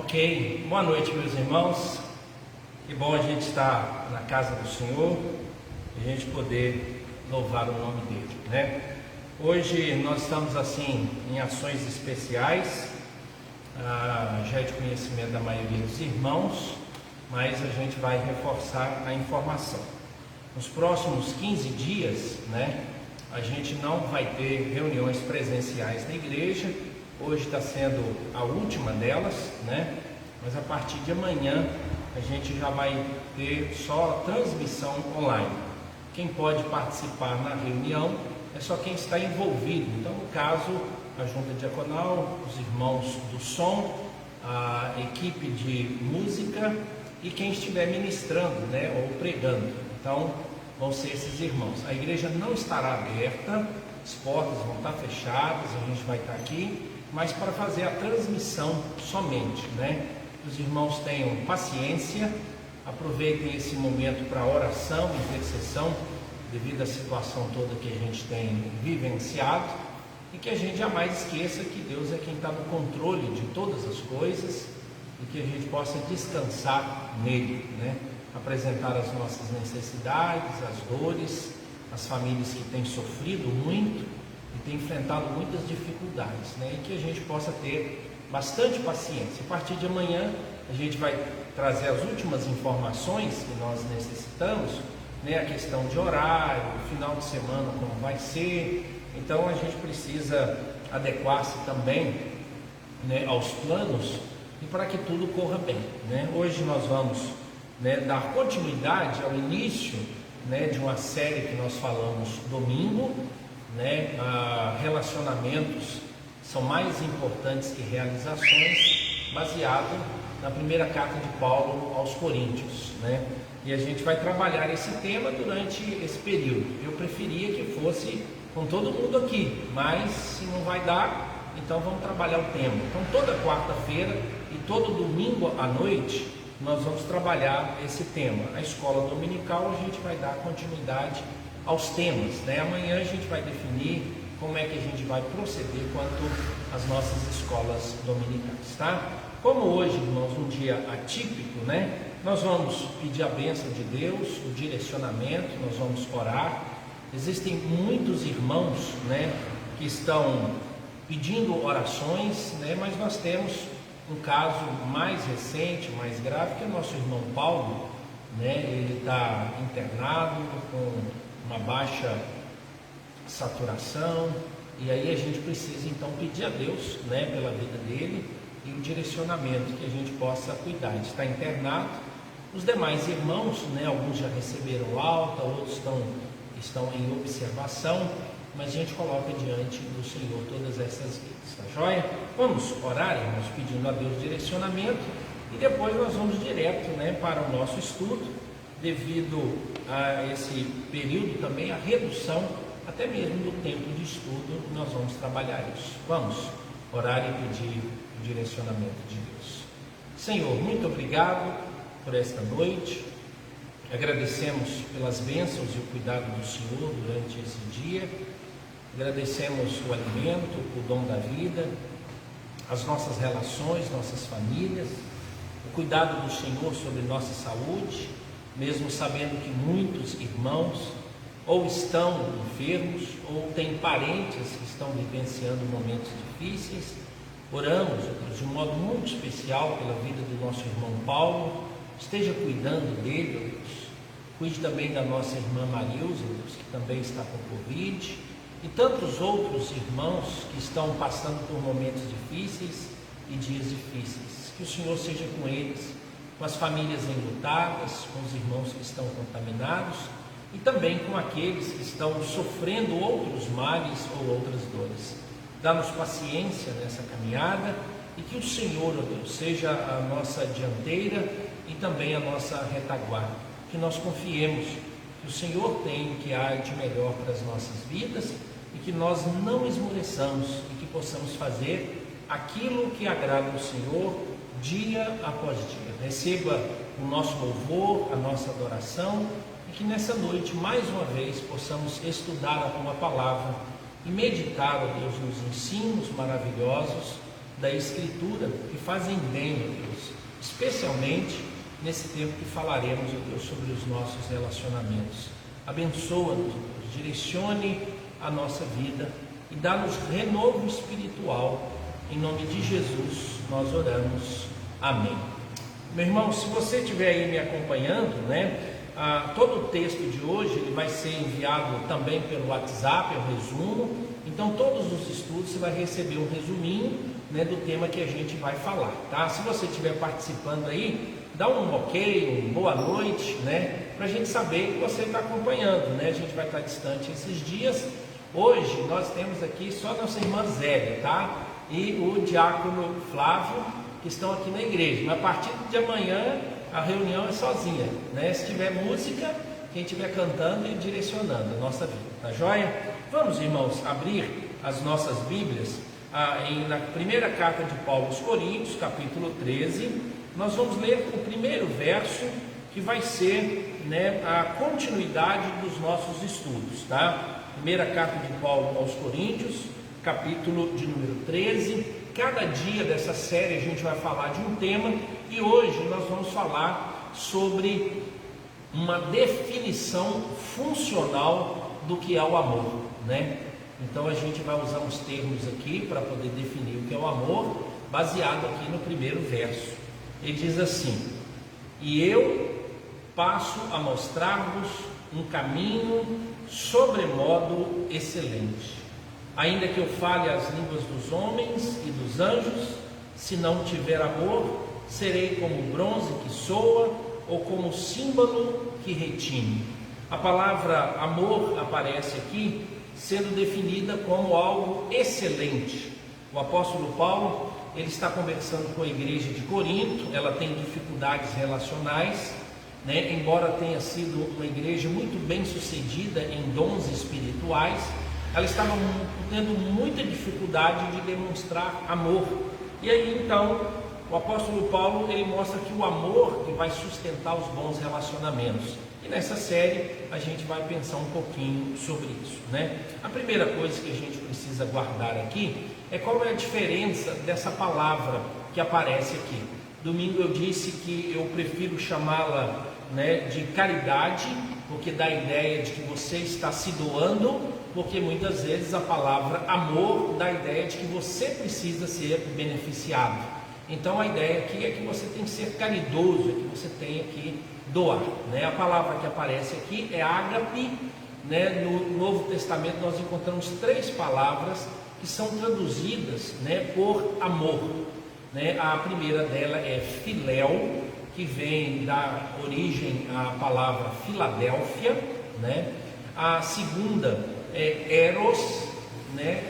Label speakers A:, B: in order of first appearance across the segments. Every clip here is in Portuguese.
A: Ok, boa noite, meus irmãos. Que bom a gente estar na casa do Senhor e a gente poder louvar o nome dele, né? Hoje nós estamos assim em ações especiais, já é de conhecimento da maioria dos irmãos, mas a gente vai reforçar a informação. Nos próximos 15 dias, né, a gente não vai ter reuniões presenciais na igreja. Hoje está sendo a última delas, né? Mas a partir de amanhã a gente já vai ter só transmissão online. Quem pode participar na reunião é só quem está envolvido. Então, no caso, a junta diaconal, os irmãos do som, a equipe de música e quem estiver ministrando, né, ou pregando. Então, vão ser esses irmãos. A igreja não estará aberta, as portas vão estar fechadas, a gente vai estar aqui, mas para fazer a transmissão somente, né? Os irmãos tenham paciência, aproveitem esse momento para oração, intercessão, devido à situação toda que a gente tem vivenciado, e que a gente jamais esqueça que Deus é quem está no controle de todas as coisas e que a gente possa descansar nele, né? Apresentar as nossas necessidades, as dores, as famílias que têm sofrido muito e têm enfrentado muitas dificuldades, né? E que a gente possa ter bastante paciência. A partir de amanhã a gente vai trazer as últimas informações que nós necessitamos, né? A questão de horário, final de semana como vai ser. Então a gente precisa adequar-se também, né, aos planos e para que tudo corra bem, né? Hoje nós vamos, né, dar continuidade ao início, né, de uma série que nós falamos domingo, né? Relacionamentos são mais importantes que realizações, baseado na primeira carta de Paulo aos Coríntios, né? E a gente vai trabalhar esse tema durante esse período. Eu preferia que fosse com todo mundo aqui, mas se não vai dar, então vamos trabalhar o tema. Então toda quarta-feira e todo domingo à noite nós vamos trabalhar esse tema. A escola dominical a gente vai dar continuidade aos temas, né? Amanhã a gente vai definir como é que a gente vai proceder quanto às nossas escolas dominicais, tá? Como hoje, irmãos, um dia atípico, né? Nós vamos pedir a bênção de Deus, o direcionamento, nós vamos orar. Existem muitos irmãos, né, que estão pedindo orações, né? Mas nós temos um caso mais recente, mais grave, que é o nosso irmão Paulo, né? Ele está internado com uma baixa saturação, e aí a gente precisa então pedir a Deus, né, pela vida dele e o direcionamento, que a gente possa cuidar. Ele está internado. Os demais irmãos, né, alguns já receberam alta, outros estão em observação, mas a gente coloca diante do Senhor todas essas vidas, tá joia? Vamos orar, irmãos, pedindo a Deus direcionamento, e depois nós vamos direto, né, para o nosso estudo, devido a esse período também, a redução até mesmo do tempo de estudo, nós vamos trabalhar isso. Vamos orar e pedir o direcionamento de Deus. Senhor, muito obrigado por esta noite. Agradecemos pelas bênçãos e o cuidado do Senhor durante esse dia. Agradecemos o alimento, o dom da vida, as nossas relações, nossas famílias, o cuidado do Senhor sobre nossa saúde, mesmo sabendo que muitos irmãos ou estão enfermos ou têm parentes que estão vivenciando momentos difíceis. Oramos, de um modo muito especial, pela vida do nosso irmão Paulo. Esteja cuidando dele, ó Deus. Cuide também da nossa irmã Marilza, Deus, que também está com Covid, e tantos outros irmãos que estão passando por momentos difíceis e dias difíceis. Que o Senhor seja com eles, com as famílias enlutadas, com os irmãos que estão contaminados e também com aqueles que estão sofrendo outros males ou outras dores. Dá-nos paciência nessa caminhada e que o Senhor, ó Deus, seja a nossa dianteira e também a nossa retaguarda. Que nós confiemos que o Senhor tem o que há de melhor para as nossas vidas e que nós não esmoreçamos e que possamos fazer aquilo que agrada ao Senhor dia após dia. Receba o nosso louvor, a nossa adoração, e que nessa noite, mais uma vez, possamos estudar a Tua Palavra e meditar, ó Deus, nos ensinos maravilhosos da Escritura que fazem bem, ó Deus, especialmente nesse tempo que falaremos, ó Deus, sobre os nossos relacionamentos. Abençoa-nos, direcione a nossa vida e dá-nos renovo espiritual. Em nome de Jesus nós oramos. Amém. Meu irmão, se você estiver aí me acompanhando, todo o texto de hoje ele vai ser enviado também pelo WhatsApp, é um resumo. Então todos os estudos você vai receber um resuminho, do tema que a gente vai falar, tá? Se você estiver participando aí, dá um ok, uma boa noite, para a gente saber que você está acompanhando, A gente vai estar distante esses dias. Hoje nós temos aqui só nossa irmã Zélia, tá? E o diácono Flávio, que estão aqui na igreja. Mas a partir de amanhã a reunião é sozinha, Se tiver música, quem estiver cantando e direcionando a nossa vida, tá joia? Vamos, irmãos, abrir as nossas Bíblias na primeira carta de Paulo aos Coríntios, capítulo 13. Nós vamos ler o primeiro verso, que vai ser a continuidade dos nossos estudos, tá? Primeira carta de Paulo aos Coríntios, capítulo de número 13. Cada dia dessa série a gente vai falar de um tema, e hoje nós vamos falar sobre uma definição funcional do que é o amor, Então a gente vai usar uns termos aqui para poder definir o que é o amor, baseado aqui no primeiro verso. Ele diz assim: e eu passo a mostrar-vos um caminho sobremodo excelente. Ainda que eu fale as línguas dos homens e dos anjos, se não tiver amor, serei como bronze que soa, ou como símbolo que retine. A palavra amor aparece aqui sendo definida como algo excelente. O apóstolo Paulo, ele está conversando com a igreja de Corinto. Ela tem dificuldades relacionais, embora tenha sido uma igreja muito bem sucedida em dons espirituais, ela estava tendo muita dificuldade de demonstrar amor. E aí então o apóstolo Paulo, ele mostra que o amor que vai sustentar os bons relacionamentos. E nessa série a gente vai pensar um pouquinho sobre isso, A primeira coisa que a gente precisa guardar aqui é qual é a diferença dessa palavra que aparece aqui. Domingo eu disse que eu prefiro chamá-la de caridade, porque dá a ideia de que você está se doando, porque muitas vezes a palavra amor dá a ideia de que você precisa ser beneficiado. Então a ideia aqui é que você tem que ser caridoso, é que você tenha que doar, A palavra que aparece aqui é ágape, No Novo Testamento nós encontramos 3 palavras que são traduzidas, por amor, A primeira dela é filéu, que vem da origem à palavra Filadélfia, A segunda é eros,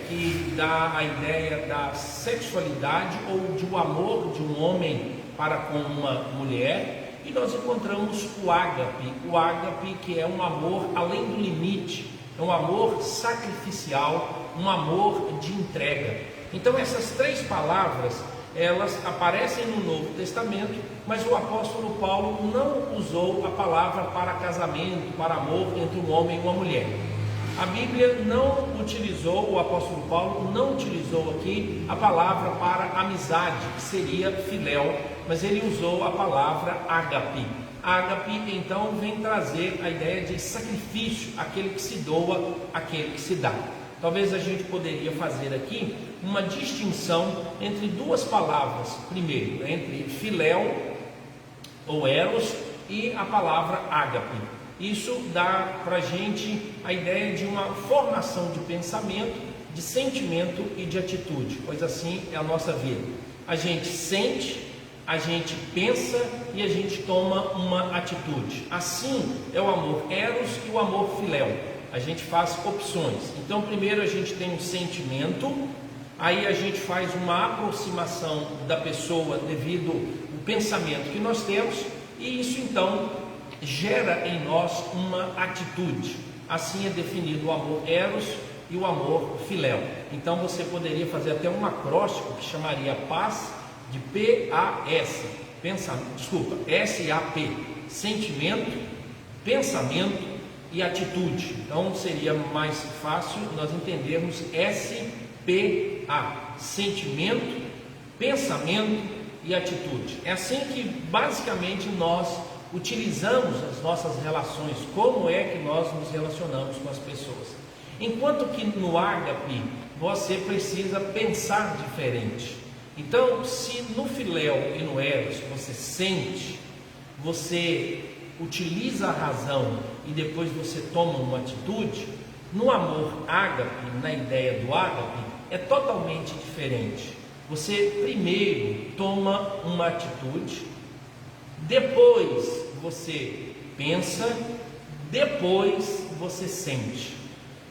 A: que dá a ideia da sexualidade ou de um amor de um homem para com uma mulher. E nós encontramos o ágape, que é um amor além do limite, é um amor sacrificial, um amor de entrega. Então essas 3 palavras, elas aparecem no Novo Testamento, mas o apóstolo Paulo não usou a palavra para casamento, para amor entre um homem e uma mulher. A Bíblia não utilizou, o apóstolo Paulo não utilizou aqui a palavra para amizade, que seria filéu, mas ele usou a palavra ágape. Ágape então vem trazer a ideia de sacrifício, aquele que se doa, aquele que se dá. Talvez a gente poderia fazer aqui uma distinção entre 2 palavras. Primeiro, entre filéu ou eros e a palavra ágape. Isso dá para a gente a ideia de uma formação de pensamento, de sentimento e de atitude, pois assim é a nossa vida. A gente sente, a gente pensa e a gente toma uma atitude. Assim é o amor eros e o amor filéu. A gente faz opções. Então primeiro a gente tem um sentimento, aí a gente faz uma aproximação da pessoa devido ao pensamento que nós temos, e isso então gera em nós uma atitude. Assim é definido o amor eros e o amor filéu. Então você poderia fazer até um acróstico que chamaria paz de P-A-S, S-A-P, sentimento, pensamento e atitude. Então seria mais fácil nós entendermos S-P-A, sentimento, pensamento e atitude. É assim que basicamente nós utilizamos as nossas relações, como é que nós nos relacionamos com as pessoas. Enquanto que no ágape você precisa pensar diferente. Então, se no filéu e no eros você sente, você utiliza a razão e depois você toma uma atitude, no amor ágape, na ideia do ágape, é totalmente diferente. Você primeiro toma uma atitude, depois você pensa, depois você sente.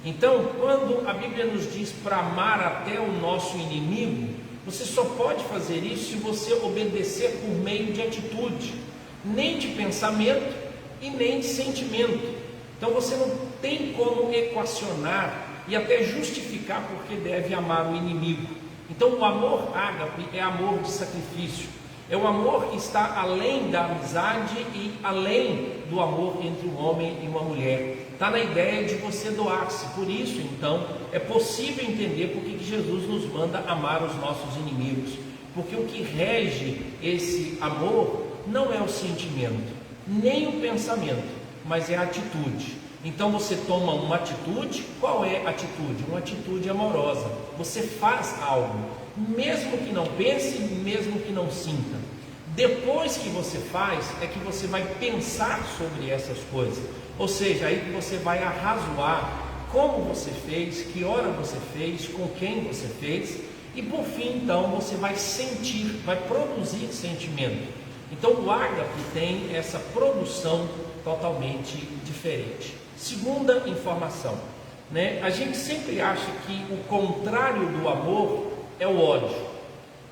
A: Então, quando a Bíblia nos diz para amar até o nosso inimigo, você só pode fazer isso se você obedecer por meio de atitude, nem de pensamento e nem de sentimento. Então você não tem como equacionar e até justificar porque deve amar o inimigo. Então o amor ágape é amor de sacrifício, é o amor que está além da amizade e além do amor entre um homem e uma mulher. Está na ideia de você doar-se. Por isso, então, é possível entender por que Jesus nos manda amar os nossos inimigos. Porque o que rege esse amor não é o sentimento, nem o pensamento, mas é a atitude. Então você toma uma atitude. Qual é a atitude? Uma atitude amorosa. Você faz algo, mesmo que não pense, mesmo que não sinta. Depois que você faz, é que você vai pensar sobre essas coisas. Ou seja, aí que você vai arrazoar como você fez, que hora você fez, com quem você fez. E por fim, então, você vai sentir, vai produzir sentimento. Então o ágape tem essa produção totalmente diferente. Segunda informação, a gente sempre acha que o contrário do amor é o ódio,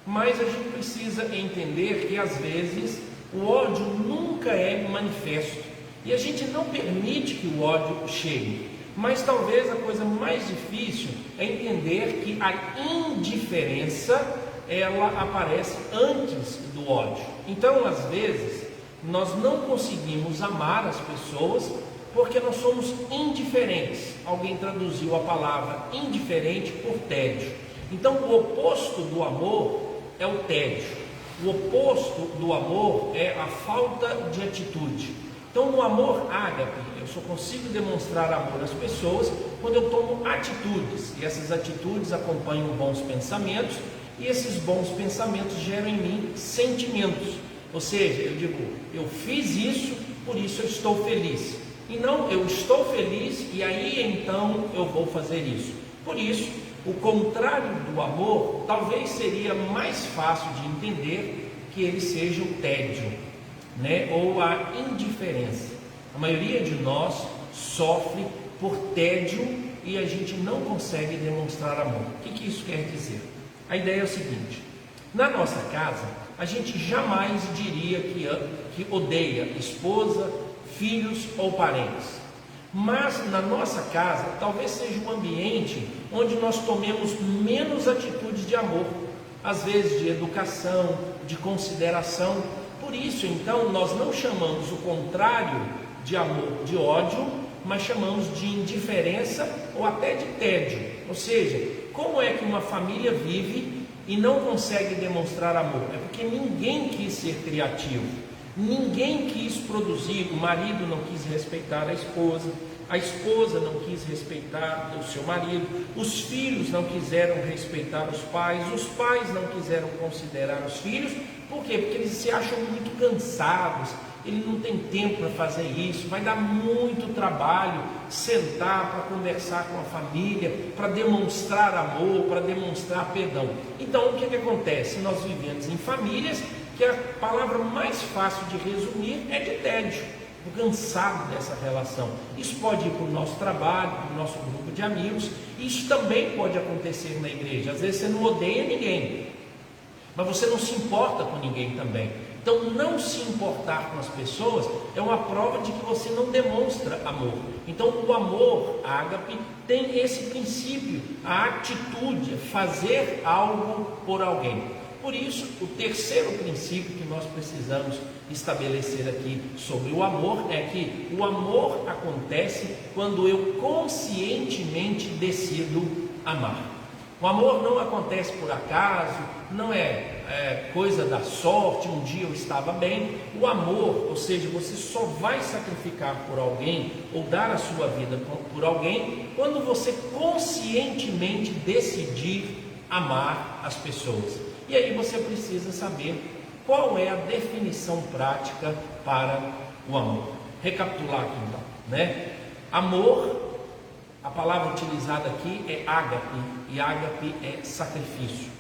A: mas a gente precisa entender que às vezes o ódio nunca é manifesto e a gente não permite que o ódio chegue. Mas talvez a coisa mais difícil é entender que a indiferença ela aparece antes do ódio. Então, às vezes, nós não conseguimos amar as pessoas porque nós somos indiferentes. Alguém traduziu a palavra indiferente por tédio. Então, o oposto do amor é o tédio. O oposto do amor é a falta de atitude. Então, no amor ágape, eu só consigo demonstrar amor às pessoas quando eu tomo atitudes. E essas atitudes acompanham bons pensamentos. E esses bons pensamentos geram em mim sentimentos. Ou seja, eu digo, eu fiz isso, por isso eu estou feliz. E não, eu estou feliz e aí então eu vou fazer isso. Por isso, o contrário do amor talvez seria mais fácil de entender que ele seja o tédio, ou a indiferença. A maioria de nós sofre por tédio e a gente não consegue demonstrar amor. O que isso quer dizer? A ideia é o seguinte: na nossa casa, a gente jamais diria que odeia esposa, filhos ou parentes. Mas na nossa casa, talvez seja um ambiente onde nós tomemos menos atitudes de amor, às vezes de educação, de consideração. Por isso, então, nós não chamamos o contrário de amor de ódio, mas chamamos de indiferença ou até de tédio. Ou seja, como é que uma família vive e não consegue demonstrar amor? É porque ninguém quis ser criativo, ninguém quis produzir. O marido não quis respeitar a esposa não quis respeitar o seu marido, os filhos não quiseram respeitar os pais não quiseram considerar os filhos. Por quê? Porque eles se acham muito cansados, ele não tem tempo para fazer isso, vai dar muito trabalho sentar para conversar com a família, para demonstrar amor, para demonstrar perdão. Então o que acontece? Nós vivemos em famílias que a palavra mais fácil de resumir é de tédio. Cansado dessa relação. Isso pode ir para o nosso trabalho, para o nosso grupo de amigos. Isso também pode acontecer na igreja. Às vezes você não odeia ninguém, mas você não se importa com ninguém também. Então não se importar com as pessoas é uma prova de que você não demonstra amor. Então o amor ágape tem esse princípio, a atitude, fazer algo por alguém. Por isso, o terceiro princípio que nós precisamos estabelecer aqui sobre o amor é que o amor acontece quando eu conscientemente decido amar. O amor não acontece por acaso, não é coisa da sorte, um dia eu estava bem. O amor, ou seja, você só vai sacrificar por alguém ou dar a sua vida por alguém quando você conscientemente decidir amar as pessoas. E aí você precisa saber qual é a definição prática para o amor. Recapitular aqui então, né? Amor, a palavra utilizada aqui é ágape, e ágape é sacrifício.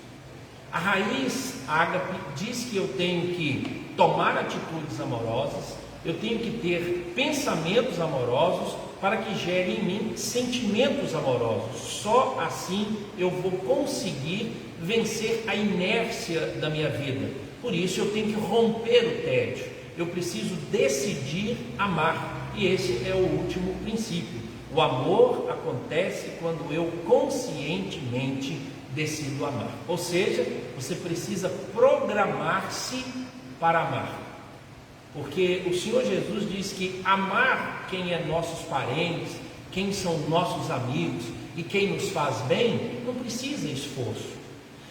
A: A raiz ágape diz que eu tenho que tomar atitudes amorosas, eu tenho que ter pensamentos amorosos para que gere em mim sentimentos amorosos. Só assim eu vou conseguir vencer a inércia da minha vida. Por isso eu tenho que romper o tédio. Eu preciso decidir amar. E esse é o último princípio. O amor acontece quando eu conscientemente decido amar. Ou seja, você precisa programar-se para amar. Porque o Senhor Jesus diz que amar quem é nossos parentes, quem são nossos amigos e quem nos faz bem, não precisa esforço.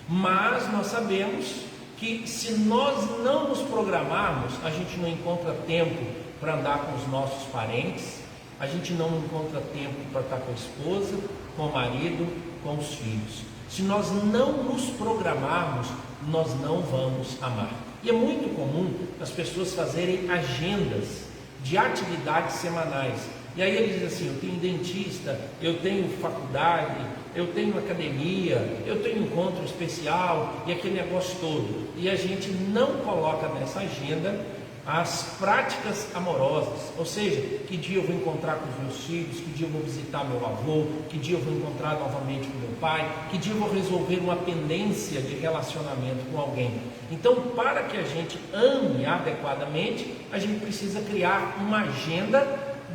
A: Mas nós sabemos que se nós não nos programarmos, a gente não encontra tempo para andar com os nossos parentes, a gente não encontra tempo para estar com a esposa, com o marido, com os filhos. Se nós não nos programarmos, nós não vamos amar. E é muito comum as pessoas fazerem agendas de atividades semanais. E aí eles dizem assim, eu tenho dentista, eu tenho faculdade, eu tenho academia, eu tenho encontro especial e aquele negócio todo. E a gente não coloca nessa agenda as práticas amorosas, ou seja, que dia eu vou encontrar com os meus filhos, que dia eu vou visitar meu avô, que dia eu vou encontrar novamente com meu pai, que dia eu vou resolver uma pendência de relacionamento com alguém. Então, para que a gente ame adequadamente, a gente precisa criar uma agenda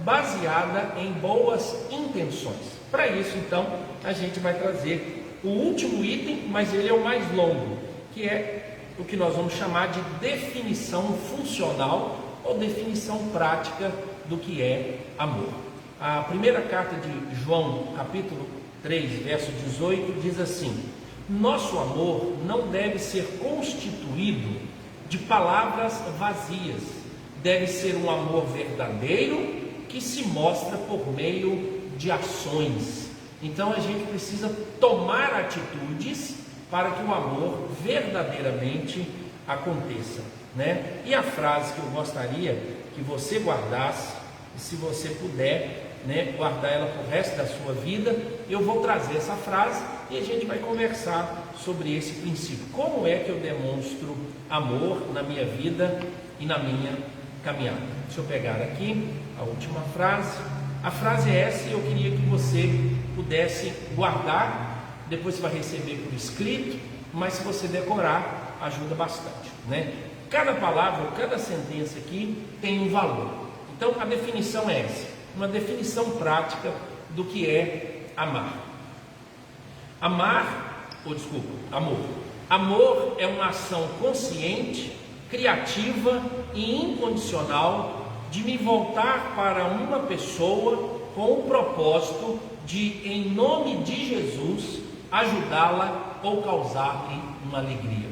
A: baseada em boas intenções. Para isso, então, a gente vai trazer o último item, mas ele é o mais longo, que é o que nós vamos chamar de definição funcional ou definição prática do que é amor. A primeira carta de João, capítulo 3, verso 18, diz assim: nosso amor não deve ser constituído de palavras vazias, deve ser um amor verdadeiro que se mostra por meio de ações. Então a gente precisa tomar atitudes para que o amor verdadeiramente aconteça, né? E a frase que eu gostaria que você guardasse, e se você puder, né, guardar ela para o resto da sua vida, eu vou trazer essa frase e a gente vai conversar sobre esse princípio. Como é que eu demonstro amor na minha vida e na minha caminhada? Deixa eu pegar aqui a última frase. A frase é essa e eu queria que você pudesse guardar. Depois você vai receber por escrito, mas se você decorar, ajuda bastante, né? Cada palavra, cada sentença aqui tem um valor. Então a definição é essa, uma definição prática do que é amar. Amor. Amor é uma ação consciente, criativa e incondicional de me voltar para uma pessoa com o propósito de, em nome de Jesus, ajudá-la ou causar-lhe uma alegria.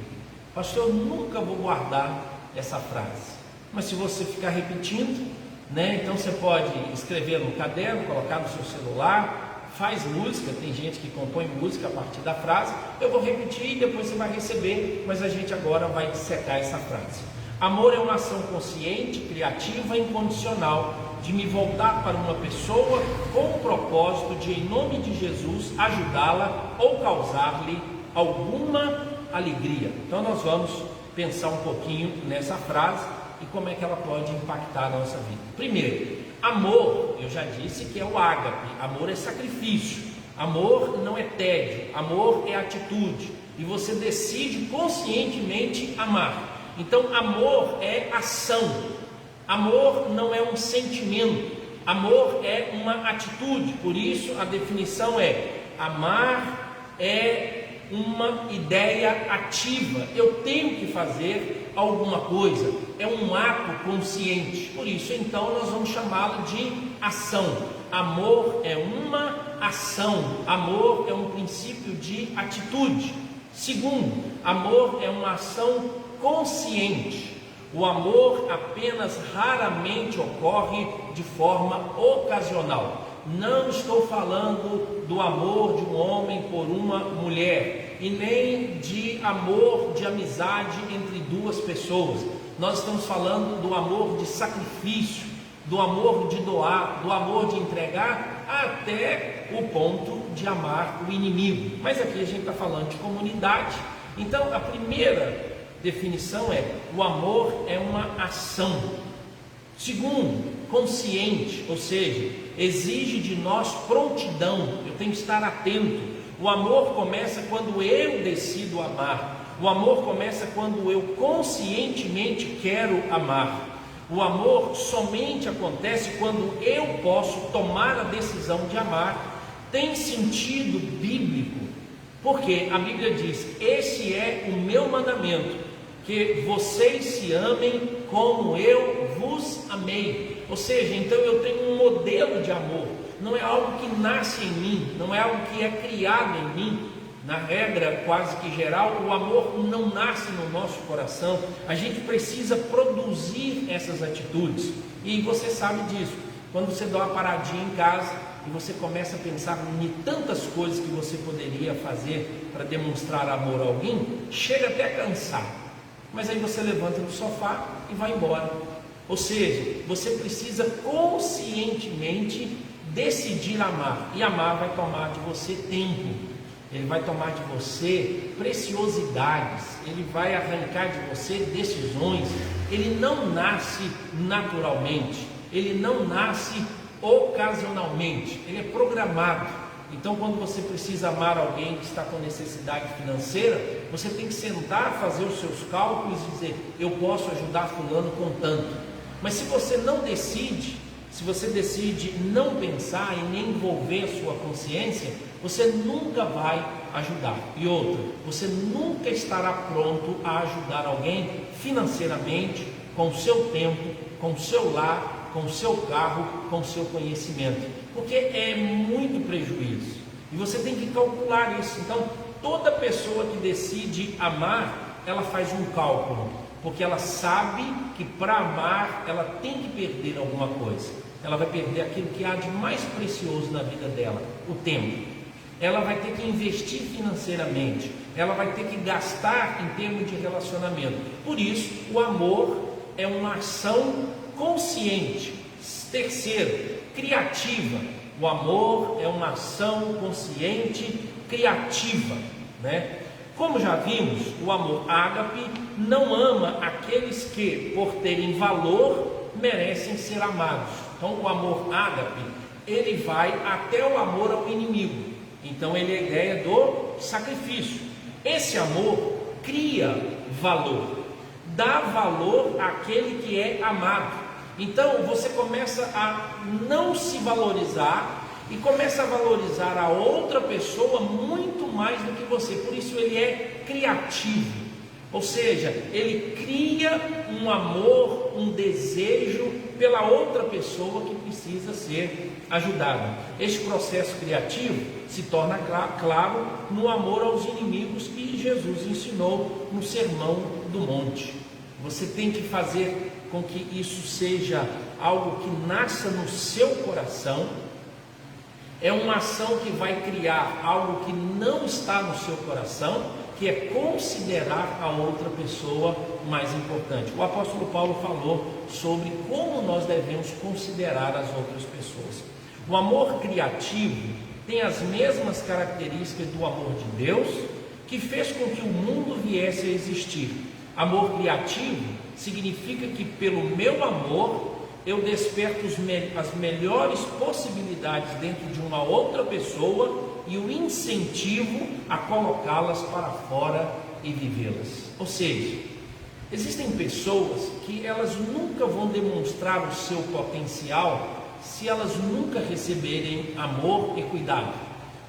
A: Pastor, eu nunca vou guardar essa frase, mas se você ficar repetindo, né, então você pode escrever no caderno, colocar no seu celular, faz música, tem gente que compõe música a partir da frase. Eu vou repetir e depois você vai receber, mas a gente agora vai secar essa frase. Amor é uma ação consciente, criativa e incondicional de me voltar para uma pessoa com o propósito de, em nome de Jesus, ajudá-la ou causar-lhe alguma alegria. Então nós vamos pensar um pouquinho nessa frase e como é que ela pode impactar a nossa vida. Primeiro, amor, eu já disse que é o ágape, amor é sacrifício, amor não é tédio, amor é atitude, e você decide conscientemente amar. Então amor é ação. Amor não é um sentimento, amor é uma atitude. Por isso a definição é: amar é uma ideia ativa. Eu tenho que fazer alguma coisa, é um ato consciente. Por isso então nós vamos chamá-lo de ação. Amor é uma ação, amor é um princípio de atitude. Segundo, amor é uma ação consciente. O amor apenas raramente ocorre de forma ocasional. Não estou falando do amor de um homem por uma mulher, e nem de amor de amizade entre duas pessoas. Nós estamos falando do amor de sacrifício, do amor de doar, do amor de entregar, até o ponto de amar o inimigo. Mas aqui a gente está falando de comunidade. Então a primeira definição é: o amor é uma ação. Segundo, consciente, ou seja, exige de nós prontidão. Eu tenho que estar atento. O amor começa quando eu decido amar. O amor começa quando eu conscientemente quero amar. O amor somente acontece quando eu posso tomar a decisão de amar. Tem sentido bíblico, porque a Bíblia diz: esse é o meu mandamento, que vocês se amem como eu vos amei. Ou seja, então eu tenho um modelo de amor. Não é algo que nasce em mim, não é algo que é criado em mim. Na regra quase que geral, o amor não nasce no nosso coração. A gente precisa produzir essas atitudes. E você sabe disso. Quando você dá uma paradinha em casa e você começa a pensar em tantas coisas que você poderia fazer para demonstrar amor a alguém, chega até a cansar. Mas aí você levanta do sofá e vai embora. Ou seja, você precisa conscientemente decidir amar. E amar vai tomar de você tempo. Ele vai tomar de você preciosidades, ele vai arrancar de você decisões. Ele não nasce naturalmente, ele não nasce ocasionalmente, ele é programado. Então, quando você precisa amar alguém que está com necessidade financeira, você tem que sentar, fazer os seus cálculos e dizer: eu posso ajudar fulano com tanto. Mas se você não decide, se você decide não pensar e nem envolver a sua consciência, você nunca vai ajudar. E outra, você nunca estará pronto a ajudar alguém financeiramente, com o seu tempo, com o seu lar, com o seu carro, com o seu conhecimento, porque é muito prejuízo. E você tem que calcular isso. Então, toda pessoa que decide amar, ela faz um cálculo, porque ela sabe que para amar ela tem que perder alguma coisa. Ela vai perder aquilo que há de mais precioso na vida dela, o tempo. Ela vai ter que investir financeiramente, ela vai ter que gastar em termos de relacionamento. Por isso, o amor é uma ação consciente. Terceiro, criativa. O amor é uma ação consciente, criativa, né? Como já vimos, o amor ágape não ama aqueles que, por terem valor, merecem ser amados. Então, o amor ágape, ele vai até o amor ao inimigo. Então, ele é a ideia do sacrifício. Esse amor cria valor, dá valor àquele que é amado. Então, você começa a não se valorizar e começa a valorizar a outra pessoa muito mais do que você. Por isso ele é criativo, ou seja, ele cria um amor, um desejo pela outra pessoa que precisa ser ajudada. Este processo criativo se torna claro no amor aos inimigos que Jesus ensinou no Sermão do Monte. Você tem que fazer com que isso seja algo que nasça no seu coração. É uma ação que vai criar algo que não está no seu coração, que é considerar a outra pessoa mais importante. O apóstolo Paulo falou sobre como nós devemos considerar as outras pessoas. O amor criativo tem as mesmas características do amor de Deus, que fez com que o mundo viesse a existir. Amor criativo significa que pelo meu amor eu desperto as melhores possibilidades dentro de uma outra pessoa e o incentivo a colocá-las para fora e vivê-las. Ou seja, existem pessoas que elas nunca vão demonstrar o seu potencial se elas nunca receberem amor e cuidado.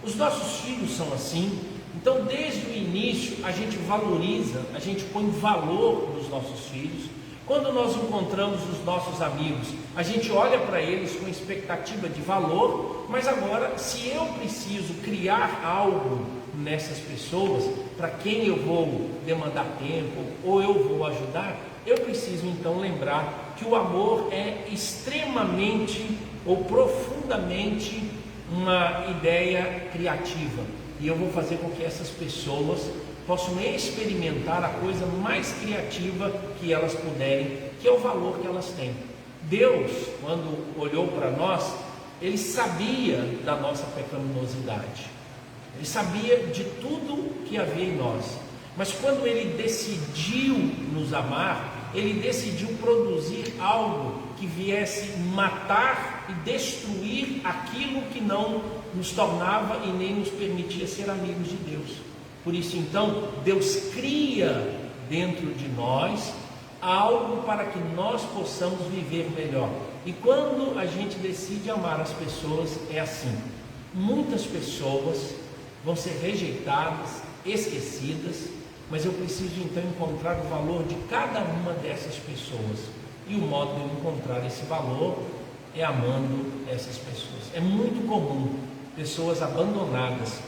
A: Os nossos filhos são assim. Então, desde o início, a gente valoriza, a gente põe valor nos nossos filhos. Quando nós encontramos os nossos amigos, a gente olha para eles com expectativa de valor, mas agora, se eu preciso criar algo nessas pessoas para quem eu vou demandar tempo ou eu vou ajudar, eu preciso então lembrar que o amor é extremamente ou profundamente uma ideia criativa, e eu vou fazer com que essas pessoas possam experimentar a coisa mais criativa que elas puderem, que é o valor que elas têm. Deus, quando olhou para nós, Ele sabia da nossa pecaminosidade, Ele sabia de tudo que havia em nós, mas quando Ele decidiu nos amar, Ele decidiu produzir algo que viesse matar e destruir aquilo que não nos tornava e nem nos permitia ser amigos de Deus. Por isso então, Deus cria dentro de nós algo para que nós possamos viver melhor. E quando a gente decide amar as pessoas, é assim: muitas pessoas vão ser rejeitadas, esquecidas, mas eu preciso então encontrar o valor de cada uma dessas pessoas, e o modo de eu encontrar esse valor é amando essas pessoas. É muito comum pessoas abandonadas,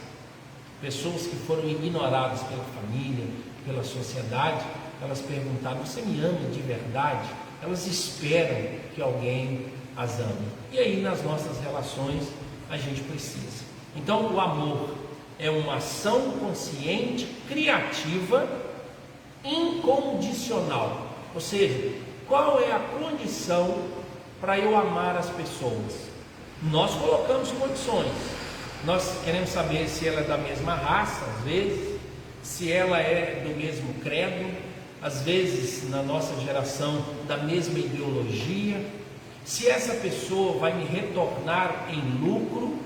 A: pessoas que foram ignoradas pela família, pela sociedade, elas perguntaram: você me ama de verdade? Elas esperam que alguém as ame. E aí nas nossas relações a gente precisa. Então o amor é uma ação consciente, criativa, incondicional. Ou seja, qual é a condição para eu amar as pessoas? Nós colocamos condições. Nós queremos saber se ela é da mesma raça, às vezes, se ela é do mesmo credo, às vezes na nossa geração da mesma ideologia, se essa pessoa vai me retornar em lucro.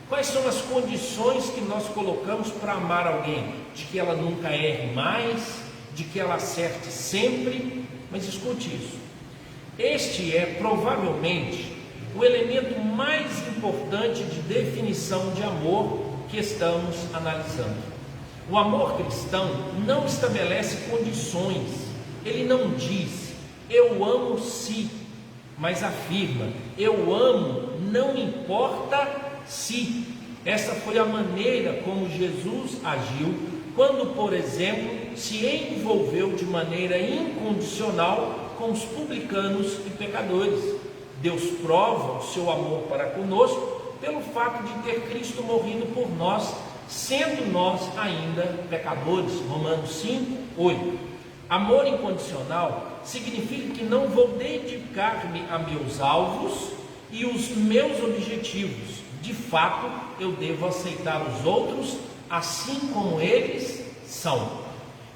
A: Quais são as condições que nós colocamos para amar alguém? De que ela nunca erre mais, de que ela acerte sempre. Mas escute isso: este é provavelmente o elemento mais importante de definição de amor que estamos analisando. O amor cristão não estabelece condições. Ele não diz eu amo se, mas afirma eu amo não importa se. Essa foi a maneira como Jesus agiu quando, por exemplo, se envolveu de maneira incondicional com os publicanos e pecadores. Deus prova o seu amor para conosco pelo fato de ter Cristo morrido por nós, sendo nós ainda pecadores. Romanos 5, 8. Amor incondicional significa que não vou dedicar-me a meus alvos e os meus objetivos. De fato, eu devo aceitar os outros assim como eles são.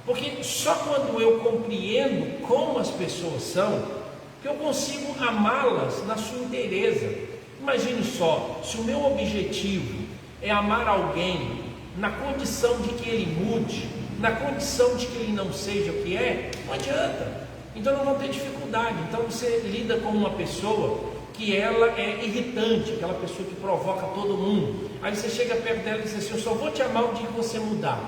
A: Porque só quando eu compreendo como as pessoas são, que eu consigo amá-las na sua inteireza. Imagine só, se o meu objetivo é amar alguém na condição de que ele mude, na condição de que ele não seja o que é, não adianta. Então não vão ter dificuldade. Então você lida com uma pessoa que ela é irritante, aquela pessoa que provoca todo mundo. Aí você chega perto dela e diz assim: eu só vou te amar o dia que você mudar.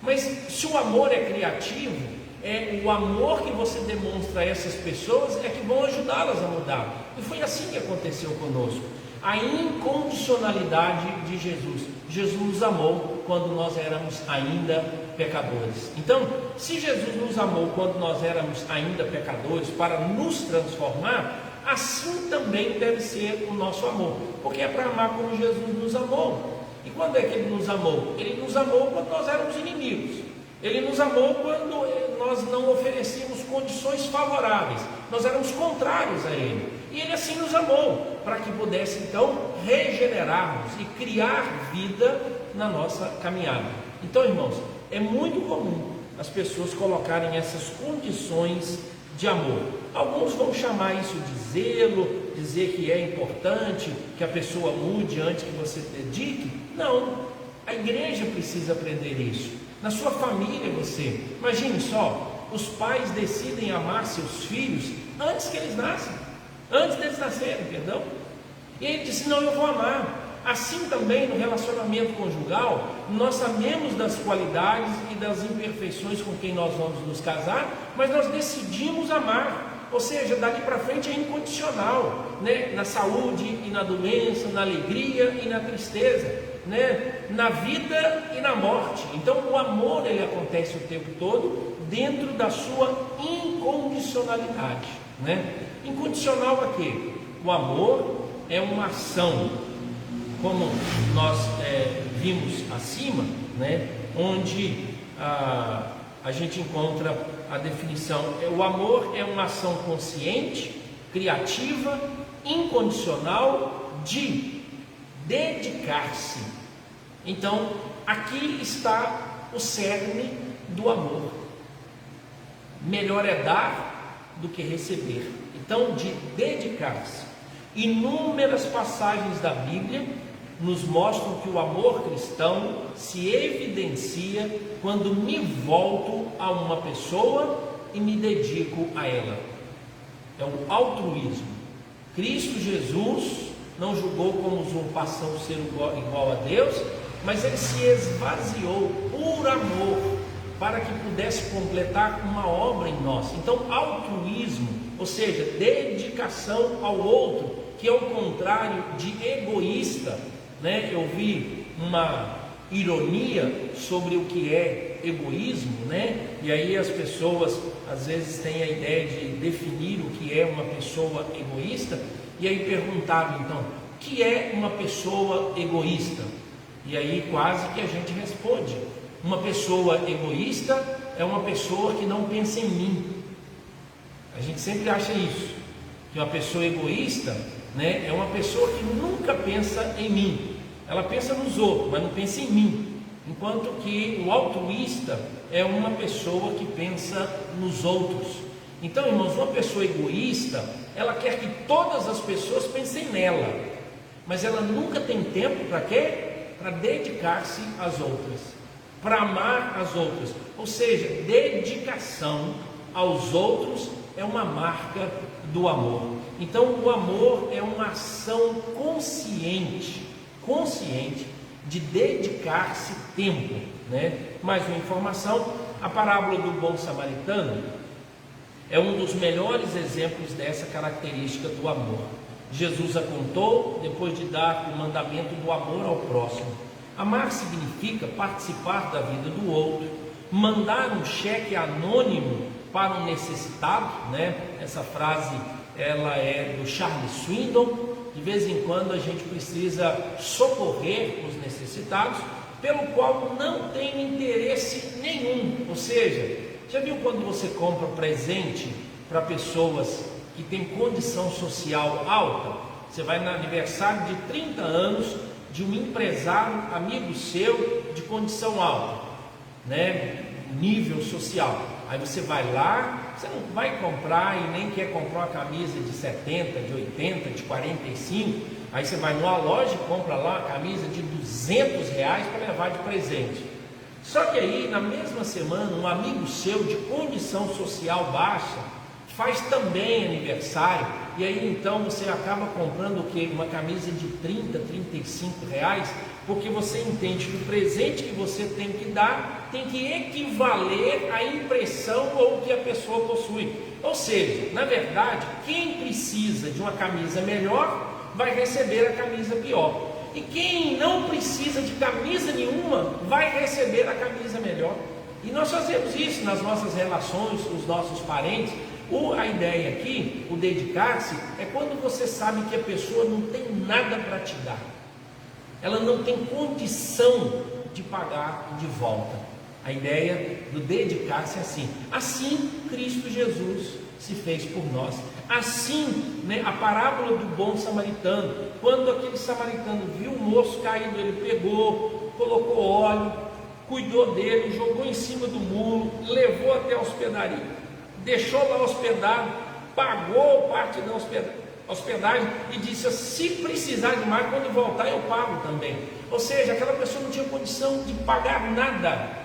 A: Mas se o amor é criativo, é o amor que você demonstra a essas pessoas é que vão ajudá-las a mudar. E foi assim que aconteceu conosco. A incondicionalidade de Jesus. Jesus nos amou quando nós éramos ainda pecadores. Então, se Jesus nos amou quando nós éramos ainda pecadores para nos transformar, assim também deve ser o nosso amor, porque é para amar como Jesus nos amou. E quando é que Ele nos amou? Ele nos amou quando nós éramos inimigos. Ele nos amou quando nós não oferecíamos condições favoráveis, nós éramos contrários a Ele. E Ele assim nos amou, para que pudesse então regenerarmos e criar vida na nossa caminhada. Então, irmãos, é muito comum as pessoas colocarem essas condições de amor. Alguns vão chamar isso de zelo, dizer que é importante que a pessoa mude antes que você dedique. Não, a igreja precisa aprender isso. Na sua família você, imagine só, os pais decidem amar seus filhos antes que eles nascem, antes deles nascerem, perdão. E ele disse: não, eu vou amar. Assim também no relacionamento conjugal, nós sabemos das qualidades e das imperfeições com quem nós vamos nos casar, mas nós decidimos amar. Ou seja, dali para frente é incondicional, né? Na saúde e na doença, na alegria e na tristeza, né? Na vida e na morte. Então o amor, ele acontece o tempo todo dentro da sua incondicionalidade, né? Incondicional a quê? O amor é uma ação, como nós vimos acima, né? Onde a gente encontra a definição: o amor é uma ação consciente, criativa, incondicional de dedicar-se. Então, aqui está o cerne do amor. Melhor é dar do que receber. Então, de dedicar-se. Inúmeras passagens da Bíblia nos mostram que o amor cristão se evidencia quando me volto a uma pessoa e me dedico a ela. É o altruísmo. Cristo Jesus não julgou como usurpação ser igual a Deus, mas ele se esvaziou por amor, para que pudesse completar uma obra em nós. Então, altruísmo, ou seja, dedicação ao outro, que é o contrário de egoísta, né? Eu vi uma ironia sobre o que é egoísmo, né? E aí as pessoas às vezes têm a ideia de definir o que é uma pessoa egoísta, e aí perguntaram então, o que é uma pessoa egoísta? E aí quase que a gente responde: uma pessoa egoísta é uma pessoa que não pensa em mim. A gente sempre acha isso, que uma pessoa egoísta, né, é uma pessoa que nunca pensa em mim. Ela pensa nos outros, mas não pensa em mim. Enquanto que o altruísta é uma pessoa que pensa nos outros. Então, irmãos, uma pessoa egoísta, ela quer que todas as pessoas pensem nela, mas ela nunca tem tempo para quê? Para dedicar-se às outras, para amar as outras. Ou seja, dedicação aos outros é uma marca do amor. Então o amor é uma ação consciente de dedicar-se tempo, né? Mais uma informação: a parábola do bom samaritano é um dos melhores exemplos dessa característica do amor. Jesus a contou depois de dar o mandamento do amor ao próximo. Amar significa participar da vida do outro, mandar um cheque anônimo para um necessitado, né? Essa frase ela é do Charles Swindoll. De vez em quando a gente precisa socorrer os necessitados, pelo qual não tem interesse nenhum. Ou seja, já viu quando você compra presente para pessoas que têm condição social alta? Você vai no aniversário de 30 anos de um empresário amigo seu de condição alta, né? Nível social. Aí você vai lá, você não vai comprar e nem quer comprar uma camisa de 70, de 80, de 45. Aí você vai numa loja e compra lá uma camisa de R$200 para levar de presente. Só que aí, na mesma semana, um amigo seu de condição social baixa faz também aniversário, e aí então você acaba comprando o quê? Uma camisa de 30, 35 reais, porque você entende que o presente que você tem que dar tem que equivaler à impressão ou que a pessoa possui. Ou seja, na verdade, quem precisa de uma camisa melhor vai receber a camisa pior, e quem não precisa de camisa nenhuma vai receber a camisa melhor. E nós fazemos isso nas nossas relações com os nossos parentes. A ideia aqui, o dedicar-se, é quando você sabe que a pessoa não tem nada para te dar, ela não tem condição de pagar de volta. A ideia do dedicar-se é assim. Assim Cristo Jesus se fez por nós. Assim, né, a parábola do bom samaritano, quando aquele samaritano viu o moço caído, ele pegou, colocou óleo, cuidou dele, jogou em cima do muro, levou até a hospedaria, deixou lá hospedado, pagou parte da hospedagem e disse: se precisar de mais, quando voltar eu pago também. Ou seja, aquela pessoa não tinha condição de pagar nada.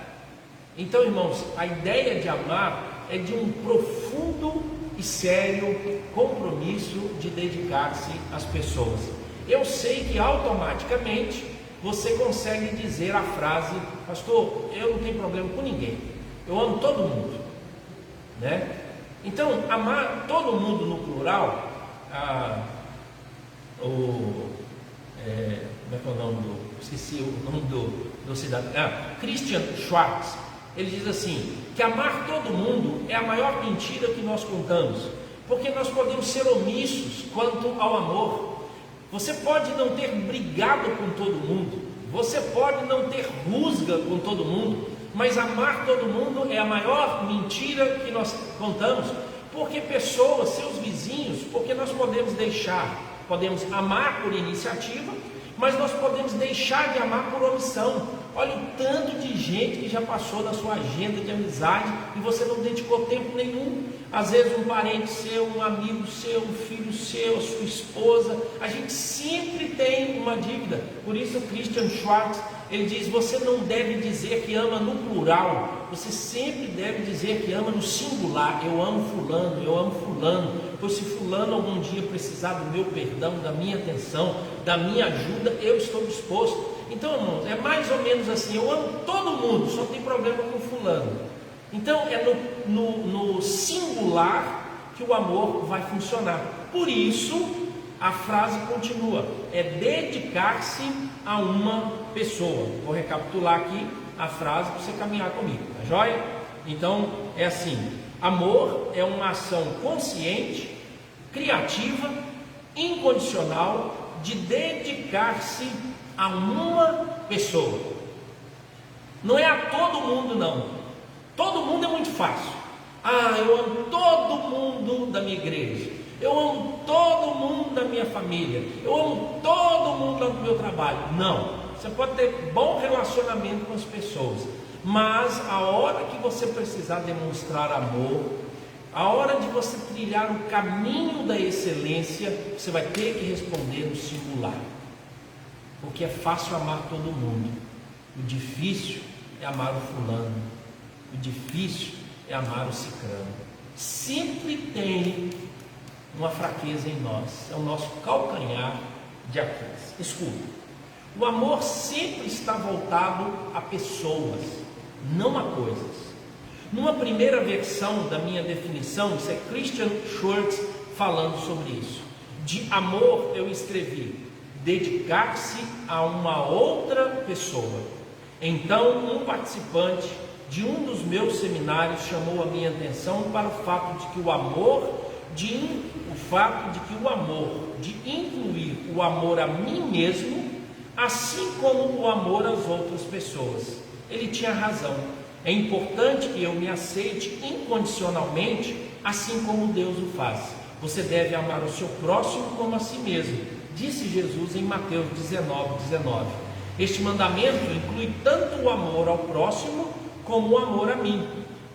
A: Então, irmãos, a ideia de amar é de um profundo e sério compromisso de dedicar-se às pessoas. Eu sei que automaticamente você consegue dizer a frase: pastor, eu não tenho problema com ninguém, eu amo todo mundo, né? Então, amar todo mundo no plural, como é que é o nome esqueci o nome do cidadão, Christian Schwartz, ele diz assim, que amar todo mundo é a maior mentira que nós contamos, porque nós podemos ser omissos quanto ao amor. Você pode não ter brigado com todo mundo, você pode não ter rusga com todo mundo, mas amar todo mundo é a maior mentira que nós contamos, porque pessoas, seus vizinhos, porque nós podemos amar por iniciativa, mas nós podemos deixar de amar por omissão. Olha o tanto de gente que já passou na sua agenda de amizade e você não dedicou tempo nenhum. Às vezes um parente seu, um amigo seu, um filho seu, a sua esposa, a gente sempre tem uma dívida. Por isso o Christian Schwartz, ele diz, você não deve dizer que ama no plural, você sempre deve dizer que ama no singular. Eu amo fulano, pois se fulano algum dia precisar do meu perdão, da minha atenção, da minha ajuda, eu estou disposto. Então, irmãos, é mais ou menos assim, eu amo todo mundo, só tem problema com fulano. Então é no singular que o amor vai funcionar. Por isso a frase continua, é dedicar-se a uma pessoa. Vou recapitular aqui a frase para você caminhar comigo, tá joia? Então é assim, amor é uma ação consciente, criativa, incondicional, de dedicar-se a uma pessoa. Não é a todo mundo não. Todo mundo é muito fácil. Eu amo todo mundo da minha igreja, eu amo todo mundo da minha família, eu amo todo mundo lá do meu trabalho. Não, você pode ter bom relacionamento com as pessoas, mas a hora que você precisar demonstrar amor, a hora de você trilhar o caminho da excelência, você vai ter que responder no singular, porque é fácil amar todo mundo, o difícil é amar o fulano, o difícil é amar o cicrano. Sempre tem uma fraqueza em nós, é o nosso calcanhar de Aquiles. Escuta, o amor sempre está voltado a pessoas, não a coisas. Numa primeira versão da minha definição, isso é Christian Schwartz falando sobre isso. De amor eu escrevi, dedicar-se a uma outra pessoa. Então um participante de um dos meus seminários chamou a minha atenção para o fato de que o amor de incluir o amor a mim mesmo, assim como o amor às outras pessoas. Ele tinha razão. É importante que eu me aceite incondicionalmente, assim como Deus o faz. Você deve amar o seu próximo como a si mesmo, disse Jesus em Mateus 19:19. Este mandamento inclui tanto o amor ao próximo como o amor a mim.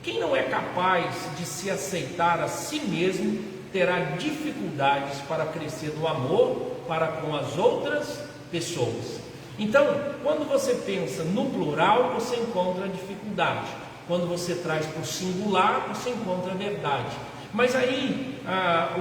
A: Quem não é capaz de se aceitar a si mesmo terá dificuldades para crescer no amor para com as outras pessoas. Então, quando você pensa no plural, você encontra dificuldade. Quando você traz para o singular, você encontra a verdade. Mas aí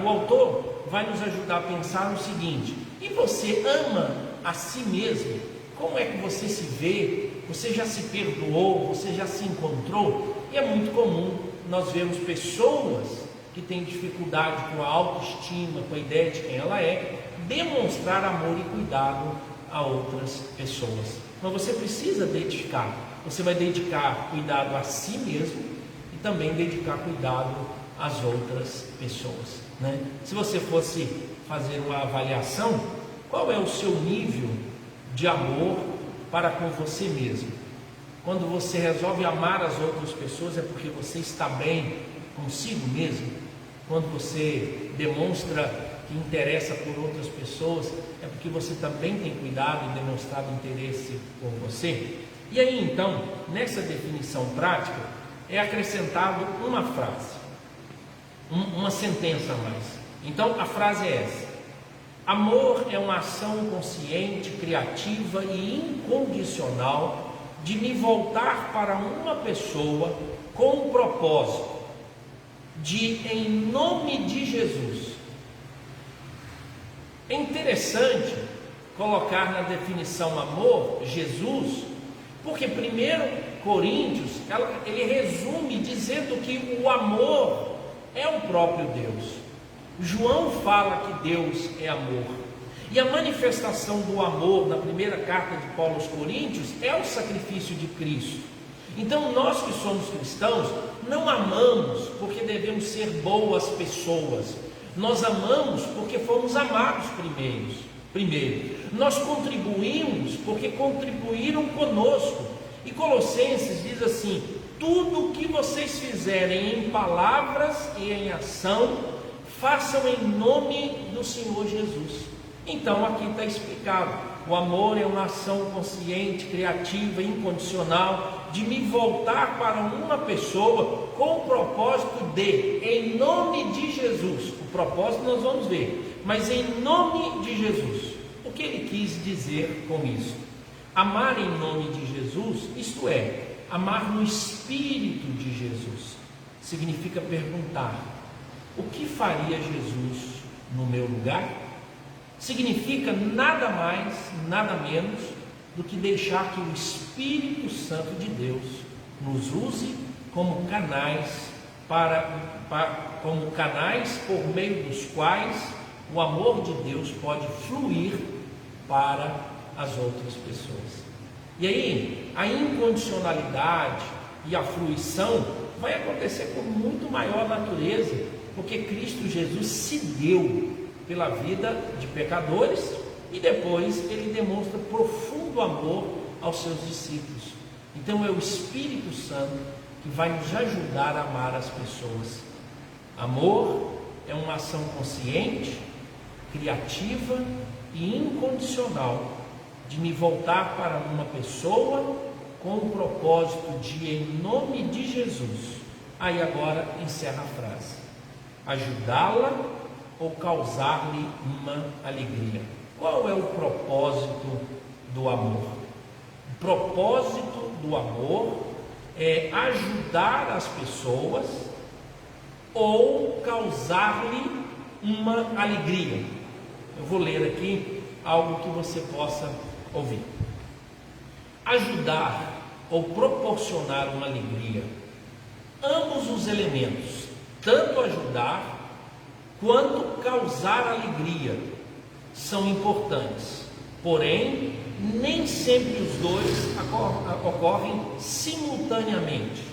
A: o autor vai nos ajudar a pensar no seguinte: e você ama a si mesmo? Como é que você se vê? Você já se perdoou? Você já se encontrou? E é muito comum nós vermos pessoas que têm dificuldade com a autoestima, com a ideia de quem ela é, demonstrar amor e cuidado a outras pessoas. Mas você precisa dedicar. Você vai dedicar cuidado a si mesmo e também dedicar cuidado às outras pessoas, né? Se você fosse fazer uma avaliação, qual é o seu nível de amor para com você mesmo? Quando você resolve amar as outras pessoas, é porque você está bem consigo mesmo? Quando você demonstra que interessa por outras pessoas, é porque você também tem cuidado e demonstrado interesse por você? E aí então, nessa definição prática, é acrescentado uma frase, uma sentença a mais. Então a frase é essa: amor é uma ação consciente, criativa e incondicional de me voltar para uma pessoa com o propósito de, em nome de Jesus. É interessante colocar na definição amor Jesus, porque 1 Coríntios ele resume dizendo que o amor é o próprio Deus. João fala que Deus é amor. E a manifestação do amor na primeira carta de Paulo aos Coríntios é o sacrifício de Cristo. Então nós que somos cristãos não amamos porque devemos ser boas pessoas. Nós amamos porque fomos amados primeiro. Nós contribuímos porque contribuíram conosco. E Colossenses diz assim: tudo o que vocês fizerem em palavras e em ação, façam em nome do Senhor Jesus. Então aqui está explicado: o amor é uma ação consciente, criativa, incondicional, de me voltar para uma pessoa com o propósito de, em nome de Jesus. O propósito nós vamos ver, mas em nome de Jesus. O que ele quis dizer com isso? Amar em nome de Jesus, isto é, amar no Espírito de Jesus, significa perguntar: o que faria Jesus no meu lugar? Significa nada mais, nada menos do que deixar que o Espírito Santo de Deus nos use como canais como canais por meio dos quais o amor de Deus pode fluir para as outras pessoas. E aí, a incondicionalidade e a fruição vai acontecer com muito maior natureza, porque Cristo Jesus se deu pela vida de pecadores e depois ele demonstra profundo amor aos seus discípulos. Então é o Espírito Santo que vai nos ajudar a amar as pessoas. Amor é uma ação consciente, criativa e incondicional de me voltar para uma pessoa com o propósito de, em nome de Jesus, aí agora encerra a frase, ajudá-la ou causar-lhe uma alegria. Qual é o propósito do amor? O propósito do amor é ajudar as pessoas ou causar-lhe uma alegria. Eu vou ler aqui algo que você possa ouvir. Ajudar ou proporcionar uma alegria. Ambos os elementos, tanto ajudar quanto causar alegria, são importantes. Porém, nem sempre os dois ocorrem simultaneamente.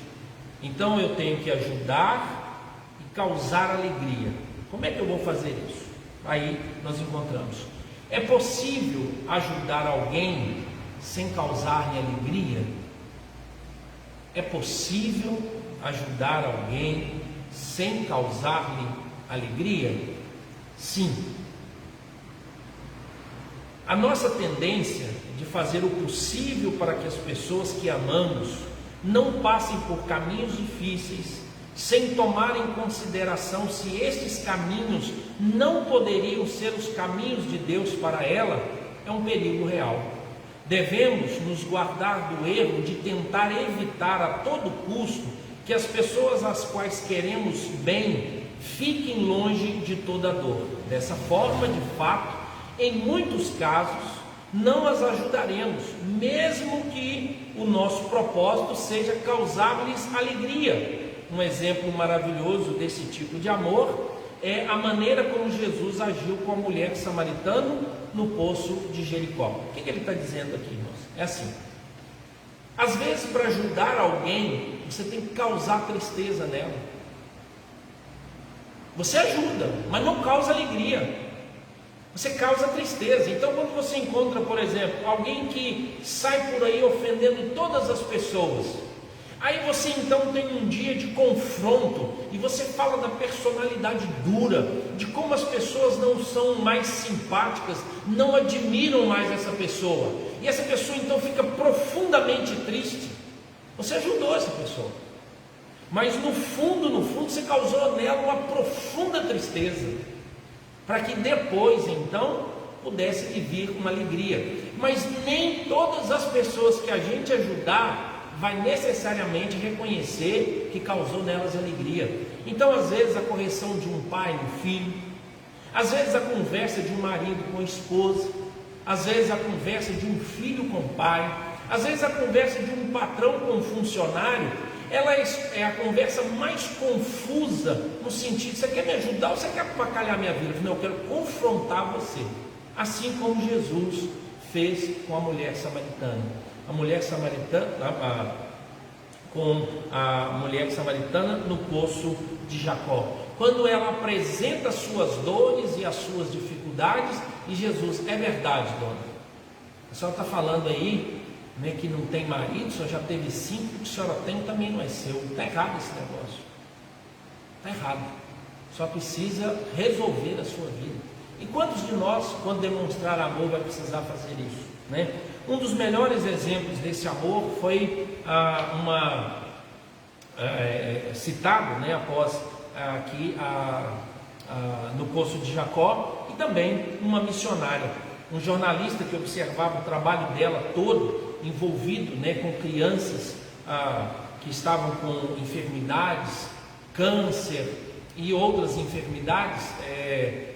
A: Então eu tenho que ajudar e causar alegria. Como é que eu vou fazer isso? Aí nós encontramos: é possível ajudar alguém sem causar-lhe alegria? É possível ajudar alguém sem causar-lhe alegria? Sim. A nossa tendência de fazer o possível para que as pessoas que amamos não passem por caminhos difíceis, sem tomar em consideração se estes caminhos não poderiam ser os caminhos de Deus para ela, é um perigo real. Devemos nos guardar do erro de tentar evitar a todo custo que as pessoas às quais queremos bem fiquem longe de toda dor. Dessa forma, de fato, em muitos casos, não as ajudaremos, mesmo que o nosso propósito seja causar-lhes alegria. Um exemplo maravilhoso desse tipo de amor é a maneira como Jesus agiu com a mulher samaritana no poço de Jericó. O que ele está dizendo aqui, irmãos? É assim: às vezes, para ajudar alguém, você tem que causar tristeza nela. Você ajuda, mas não causa alegria. Você causa tristeza. Então, quando você encontra, por exemplo, alguém que sai por aí ofendendo todas as pessoas, aí você então tem um dia de confronto e você fala da personalidade dura, de como as pessoas não são mais simpáticas, não admiram mais essa pessoa, e essa pessoa então fica profundamente triste. Você ajudou essa pessoa, mas no fundo você causou nela uma profunda tristeza, para que depois então pudesse lhe vir uma alegria. Mas nem todas as pessoas que a gente ajudar vai necessariamente reconhecer que causou nelas alegria. Então, às vezes, a correção de um pai no filho, às vezes a conversa de um marido com a esposa, às vezes a conversa de um filho com o pai, às vezes a conversa de um patrão com um funcionário, ela é a conversa mais confusa, no sentido, você quer me ajudar ou você quer avacalhar minha vida? Não, eu quero confrontar você, assim como Jesus fez com a mulher samaritana. A mulher samaritana, com a mulher samaritana no poço de Jacó, quando ela apresenta as suas dores e as suas dificuldades, e Jesus, é verdade, dona, a senhora está falando aí, né, que não tem marido, a senhora já teve 5, o que a senhora tem também não é seu. Está errado esse negócio, está errado, só precisa resolver a sua vida. E quantos de nós, quando demonstrar amor, vai precisar fazer isso, né? Um dos melhores exemplos desse amor foi citado, né, após aqui no poço de Jacó, e também uma missionária, um jornalista que observava o trabalho dela todo, envolvido, né, com crianças que estavam com enfermidades, câncer e outras enfermidades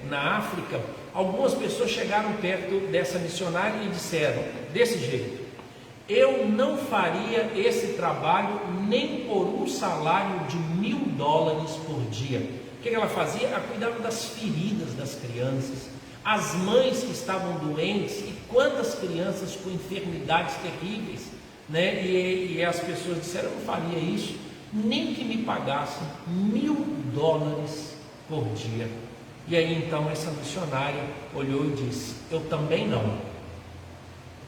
A: na África. Algumas pessoas chegaram perto dessa missionária e disseram desse jeito: eu não faria esse trabalho nem por um salário de $1.000 por dia. O que ela fazia? Ela cuidava das feridas das crianças, as mães que estavam doentes, e quantas crianças com enfermidades terríveis, né? E as pessoas disseram: eu não faria isso nem que me pagassem $1.000 por dia. E aí então essa missionária olhou e disse: eu também não,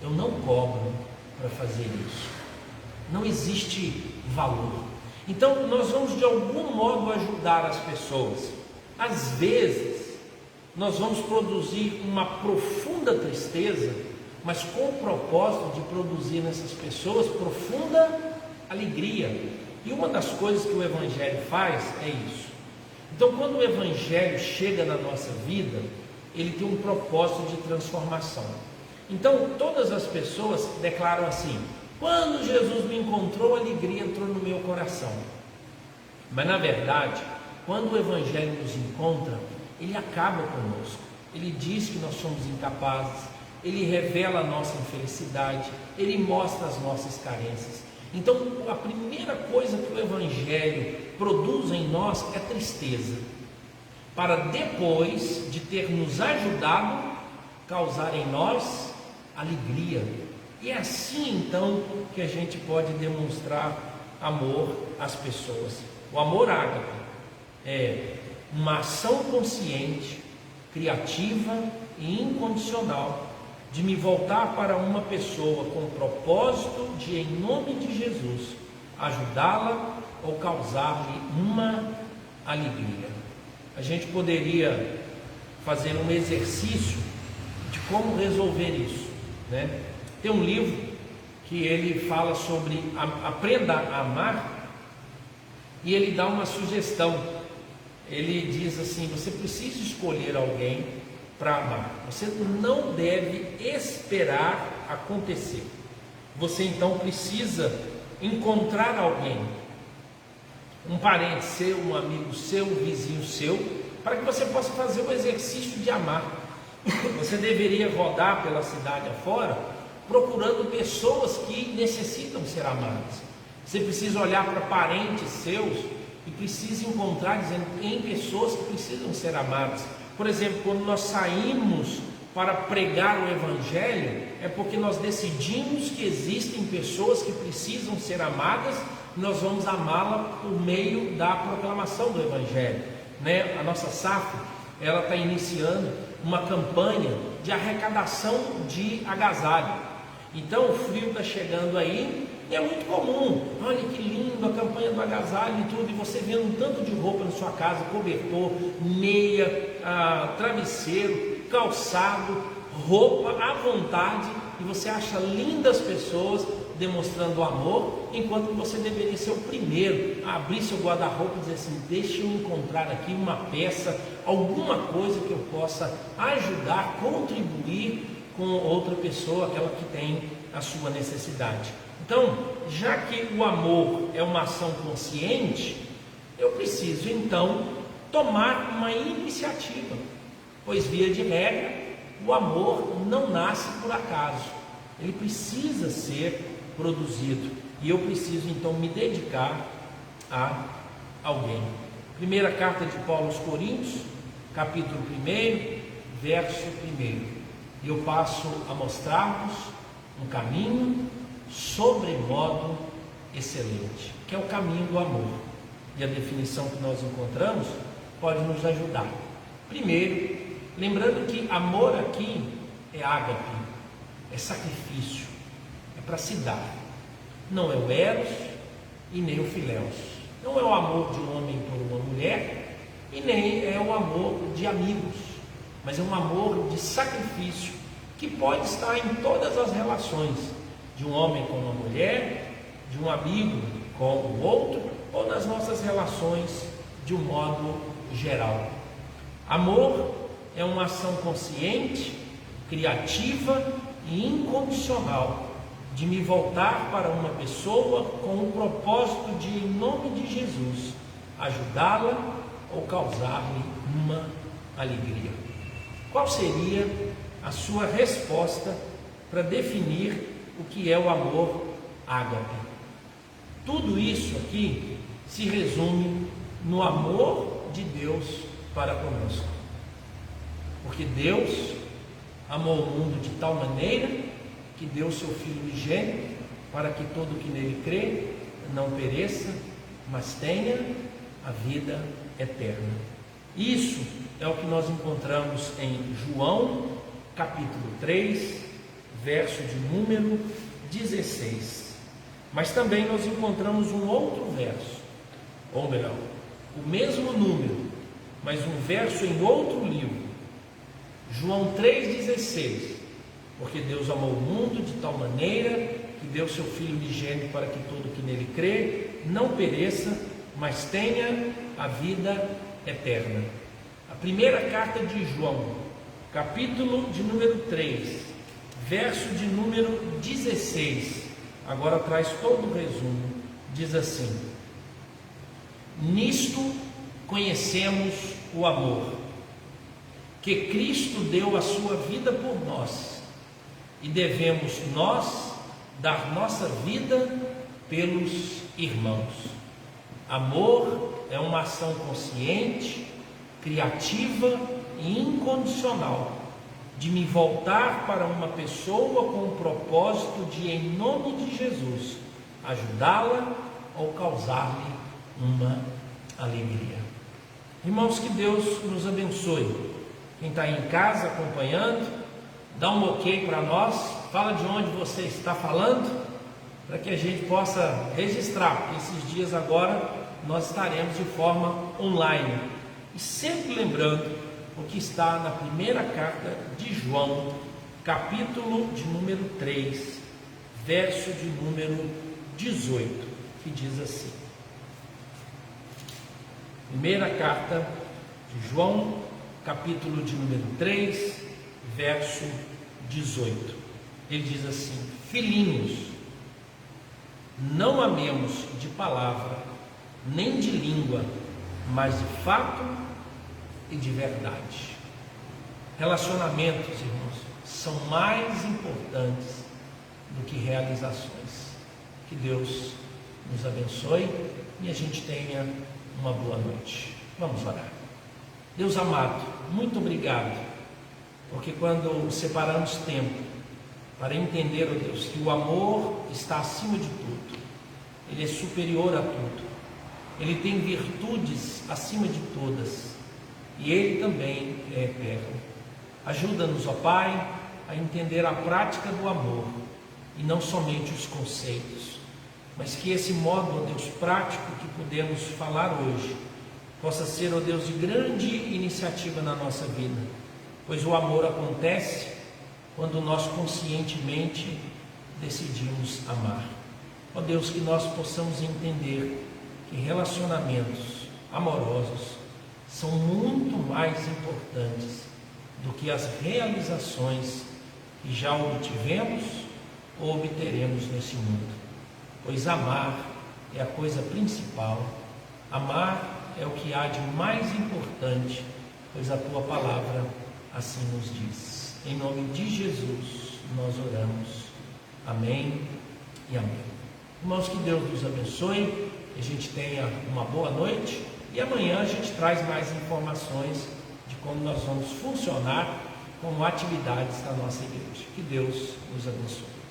A: eu não cobro para fazer isso, não existe valor. Então nós vamos de algum modo ajudar as pessoas. Às vezes nós vamos produzir uma profunda tristeza, mas com o propósito de produzir nessas pessoas profunda alegria. E uma das coisas que o Evangelho faz é isso. Então, quando o Evangelho chega na nossa vida, ele tem um propósito de transformação. Então, todas as pessoas declaram assim: quando Jesus me encontrou, a alegria entrou no meu coração. Mas, na verdade, quando o Evangelho nos encontra, ele acaba conosco. Ele diz que nós somos incapazes, ele revela a nossa infelicidade, ele mostra as nossas carências. Então, a primeira coisa que o Evangelho produz em nós é tristeza, para depois de ter nos ajudado, causar em nós alegria. E é assim então que a gente pode demonstrar amor às pessoas. O amor ágape é uma ação consciente, criativa e incondicional de me voltar para uma pessoa com o propósito de, em nome de Jesus, ajudá-la ou causar-lhe uma alegria. A gente poderia fazer um exercício de como resolver isso, né? Tem um livro que ele fala sobre aprenda a amar, e ele dá uma sugestão. Ele diz assim: você precisa escolher alguém para amar, você não deve esperar acontecer. Você então precisa encontrar alguém, um parente seu, um amigo seu, um vizinho seu, para que você possa fazer o exercício de amar. Você deveria rodar pela cidade afora, procurando pessoas que necessitam ser amadas. Você precisa olhar para parentes seus e precisa encontrar, dizendo, em pessoas que precisam ser amadas. Por exemplo, quando nós saímos para pregar o Evangelho, é porque nós decidimos que existem pessoas que precisam ser amadas, e nós vamos amá-la por meio da proclamação do Evangelho, né? A nossa SAF, ela está iniciando uma campanha de arrecadação de agasalho. Então o frio está chegando aí, e é muito comum, olha que lindo a campanha do agasalho e tudo, e você vendo um tanto de roupa na sua casa, cobertor, meia, travesseiro, calçado, roupa à vontade, e você acha lindas pessoas demonstrando amor, enquanto você deveria ser o primeiro a abrir seu guarda-roupa e dizer assim: deixa eu encontrar aqui uma peça, alguma coisa que eu possa ajudar, contribuir com outra pessoa, aquela que tem a sua necessidade. Então, já que o amor é uma ação consciente, eu preciso então tomar uma iniciativa, pois via de regra, o amor não nasce por acaso, ele precisa ser produzido, e eu preciso então me dedicar a alguém. Primeira carta de Paulo aos Coríntios, capítulo 1, verso 1. E eu passo a mostrar-vos um caminho sobremodo excelente, que é o caminho do amor. E a definição que nós encontramos pode nos ajudar. Primeiro, lembrando que amor aqui é ágape, é sacrifício, é para se dar. Não é o eros e nem o filéus. Não é o amor de um homem por uma mulher e nem é o amor de amigos, mas é um amor de sacrifício que pode estar em todas as relações, de um homem com uma mulher, de um amigo com o outro, ou nas nossas relações de um modo geral. Amor é uma ação consciente, criativa e incondicional de me voltar para uma pessoa com o propósito de, em nome de Jesus, ajudá-la ou causar-lhe uma alegria. Qual seria a sua resposta para definir o que é o amor ágape? Tudo isso aqui se resume no amor de Deus para conosco. Porque Deus amou o mundo de tal maneira que deu seu Filho unigênito para que todo que nele crê não pereça, mas tenha a vida eterna. Isso é o que nós encontramos em João, capítulo 3, verso de número 16. Mas também nós encontramos um outro verso, ou melhor, o mesmo número, mas um verso em outro livro, João 3,16. Porque Deus amou o mundo de tal maneira que deu seu Filho unigênito para que todo que nele crê não pereça, mas tenha a vida eterna. A primeira carta de João, capítulo de número 3, verso de número 16, agora traz todo o resumo. Diz assim: nisto conhecemos o amor, que Cristo deu a sua vida por nós, e devemos nós dar nossa vida pelos irmãos. Amor é uma ação consciente, criativa e incondicional de me voltar para uma pessoa com o propósito de, em nome de Jesus, ajudá-la ou causar-lhe uma alegria. Irmãos, que Deus nos abençoe. Quem está em casa acompanhando, dá um ok para nós, fala de onde você está falando, para que a gente possa registrar, porque esses dias agora nós estaremos de forma online. E sempre lembrando o que está na primeira carta de João, capítulo de número 3, verso de número 18, que diz assim. Primeira carta de João, capítulo de número 3, verso 18. Ele diz assim: filhinhos, não amemos de palavra, nem de língua, mas de fato e de verdade. Relacionamentos, irmãos, são mais importantes do que realizações. Que Deus nos abençoe e a gente tenha uma boa noite. Vamos orar. Deus amado, muito obrigado, porque quando separamos tempo para entender, ó Deus, que o amor está acima de tudo, ele é superior a tudo, ele tem virtudes acima de todas, e ele também é eterno. Ajuda-nos, ó Pai, a entender a prática do amor, e não somente os conceitos, mas que esse modo, ó Deus, prático que podemos falar hoje, possa ser, ó Deus, de grande iniciativa na nossa vida, pois o amor acontece quando nós conscientemente decidimos amar. Ó Deus, que nós possamos entender que relacionamentos amorosos são muito mais importantes do que as realizações que já obtivemos ou obteremos nesse mundo, pois amar é a coisa principal, amar é o que há de mais importante, pois a Tua palavra assim nos diz. Em nome de Jesus nós oramos. Amém e amém. Irmãos, que Deus nos abençoe. a gente tenha uma boa noite e amanhã a gente traz mais informações de como nós vamos funcionar como atividades da nossa igreja. Que Deus nos abençoe.